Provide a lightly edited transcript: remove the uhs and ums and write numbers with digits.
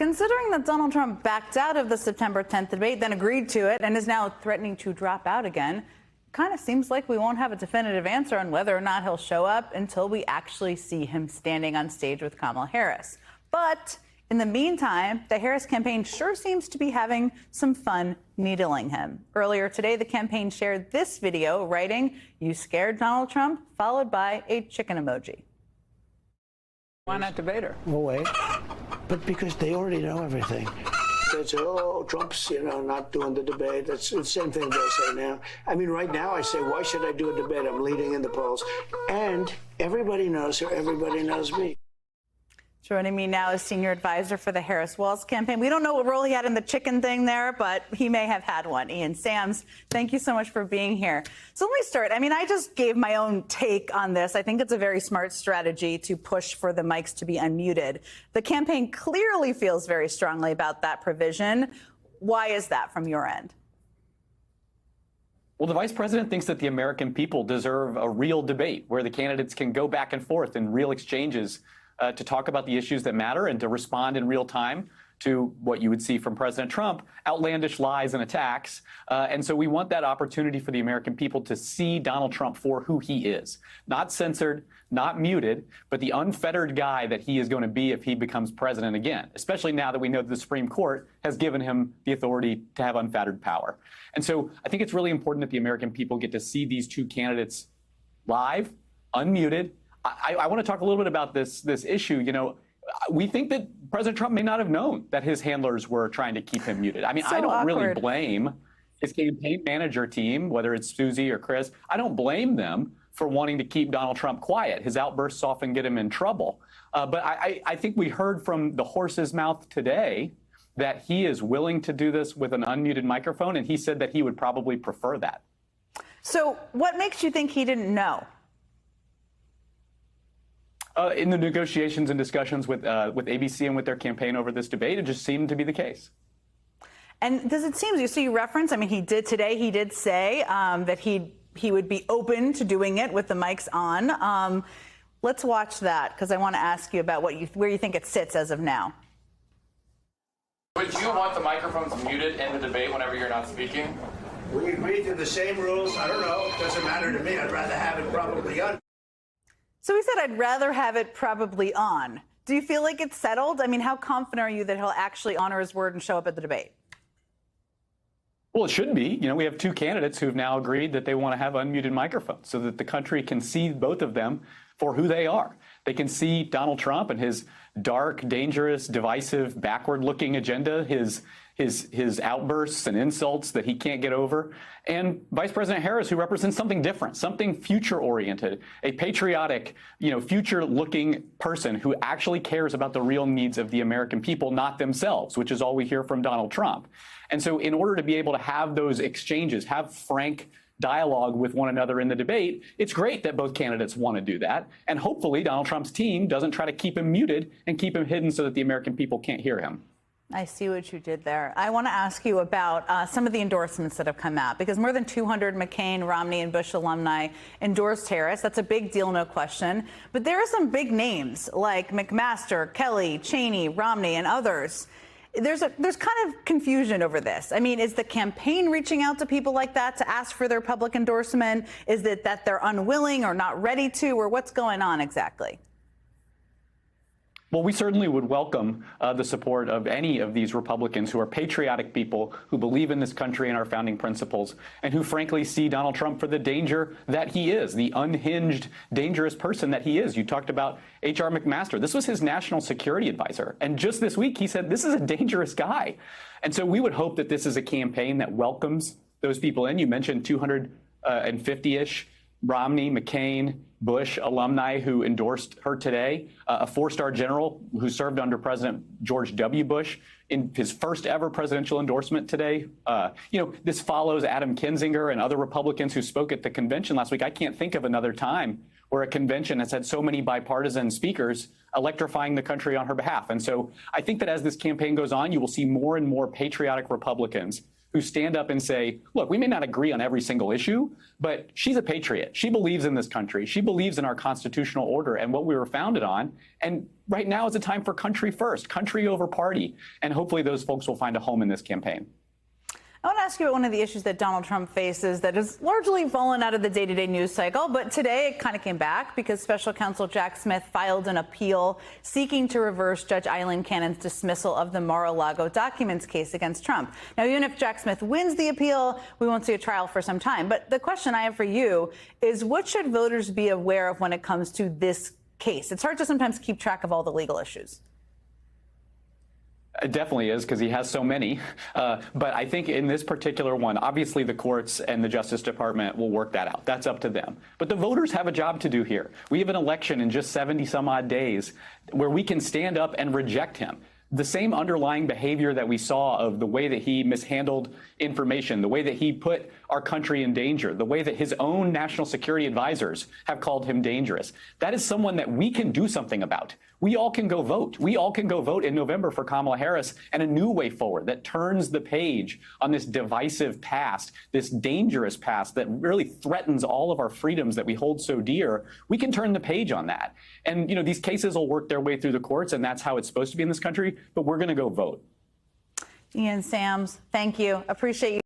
considering that Donald Trump backed out of the September 10th debate, then agreed to it, and is now threatening to drop out again, kind of seems like we won't have a definitive answer on whether or not he'll show up until we actually see him standing on stage with Kamala Harris. But in the meantime, the Harris campaign sure seems to be having some fun needling him. Earlier today, the campaign shared this video writing, "You scared Donald Trump," followed by a chicken emoji. Why not debate her? We'll wait. But because they already know everything. They say, oh, Trump's, not doing the debate. That's the same thing they say now. I mean, right now I say, why should I do a debate? I'm leading in the polls. And everybody knows her. Everybody knows me. Joining me now is senior advisor for the Harris-Walz campaign. We don't know what role he had in the chicken thing there, but he may have had one. Ian Sams, thank you so much for being here. So let me start. I mean, I just gave my own take on this. I think it's a very smart strategy to push for the mics to be unmuted. The campaign clearly feels very strongly about that provision. Why is that from your end? Well, the vice president thinks that the American people deserve a real debate where the candidates can go back and forth in real exchanges to talk about the issues that matter and to respond in real time to what you would see from President Trump, outlandish lies and attacks. And so we want that opportunity for the American people to see Donald Trump for who he is. Not censored, not muted, but the unfettered guy that he is going to be if he becomes president again, especially now that we know that the Supreme Court has given him the authority to have unfettered power. And so I think it's really important that the American people get to see these two candidates live, unmuted. I want to talk a little bit about this issue. We think that President Trump may not have known that his handlers were trying to keep him muted. I mean, So I don't awkward. really blame his campaign manager team, whether it's Susie or Chris. I don't blame them for wanting to keep Donald Trump quiet. His outbursts often get him in trouble. But I think we heard from the horse's mouth today that he is willing to do this with an unmuted microphone, and he said that he would probably prefer that. So what makes you think he didn't know? In the negotiations and discussions with ABC and with their campaign over this debate, it just seemed to be the case. And does it seem, you see reference, I mean, he did say that he would be open to doing it with the mics on. Let's watch that, because I want to ask you about where you think it sits as of now. Would you want the microphones muted in the debate whenever you're not speaking? We agreed to the same rules. I don't know. It doesn't matter to me. I'd rather have it probably on. So he said, I'd rather have it probably on. Do you feel like it's settled? I mean, how confident are you that he'll actually honor his word and show up at the debate? Well, it should be. We have two candidates who have now agreed that they want to have unmuted microphones so that the country can see both of them for who they are. They can see Donald Trump and his dark, dangerous, divisive, backward-looking agenda, his outbursts and insults that he can't get over, and Vice President Harris, who represents something different, something future-oriented, a patriotic, future-looking person who actually cares about the real needs of the American people, not themselves, which is all we hear from Donald Trump. And so in order to be able to have those exchanges, have frank dialogue with one another in the debate, it's great that both candidates want to do that. And hopefully Donald Trump's team doesn't try to keep him muted and keep him hidden so that the American people can't hear him. I see what you did there. I want to ask you about some of the endorsements that have come out, because more than 200 McCain, Romney, and Bush alumni endorsed Harris. That's a big deal, no question. But there are some big names like McMaster, Kelly, Cheney, Romney, and others. There's kind of confusion over this. I mean, is the campaign reaching out to people like that to ask for their public endorsement? Is it that they're unwilling or not ready to, or what's going on exactly? Well, we certainly would welcome the support of any of these Republicans who are patriotic people who believe in this country and our founding principles, and who frankly see Donald Trump for the danger that he is, the unhinged, dangerous person that he is. You talked about H.R. McMaster. This was his national security advisor. And just this week, he said, this is a dangerous guy. And so we would hope that this is a campaign that welcomes those people in. You mentioned 250-ish Romney, McCain, Bush alumni who endorsed her today, a four-star general who served under President George W. Bush in his first ever presidential endorsement today. This follows Adam Kinzinger and other Republicans who spoke at the convention last week. I can't think of another time where a convention has had so many bipartisan speakers electrifying the country on her behalf. And so I think that as this campaign goes on, you will see more and more patriotic Republicans who stand up and say, look, we may not agree on every single issue, but she's a patriot. She believes in this country. She believes in our constitutional order and what we were founded on. And right now is a time for country first, country over party. And hopefully those folks will find a home in this campaign. I want to ask you about one of the issues that Donald Trump faces that has largely fallen out of the day-to-day news cycle, but today it kind of came back because special counsel Jack Smith filed an appeal seeking to reverse Judge Eileen Cannon's dismissal of the Mar-a-Lago documents case against Trump. Now, even if Jack Smith wins the appeal, we won't see a trial for some time. But the question I have for you is, what should voters be aware of when it comes to this case? It's hard to sometimes keep track of all the legal issues. It definitely is, because he has so many. But I think in this particular one, obviously the courts and the Justice Department will work that out. That's up to them. But the voters have a job to do here. We have an election in just 70 some odd days where we can stand up and reject him. The same underlying behavior that we saw of the way that he mishandled information, the way that he put our country in danger, the way that his own national security advisors have called him dangerous. That is someone that we can do something about. We all can go vote. We all can go vote in November for Kamala Harris and a new way forward that turns the page on this divisive past, this dangerous past that really threatens all of our freedoms that we hold so dear. We can turn the page on that. And, you know, these cases will work their way through the courts, and that's how it's supposed to be in this country. But we're going to go vote. Ian Sams, thank you. Appreciate you.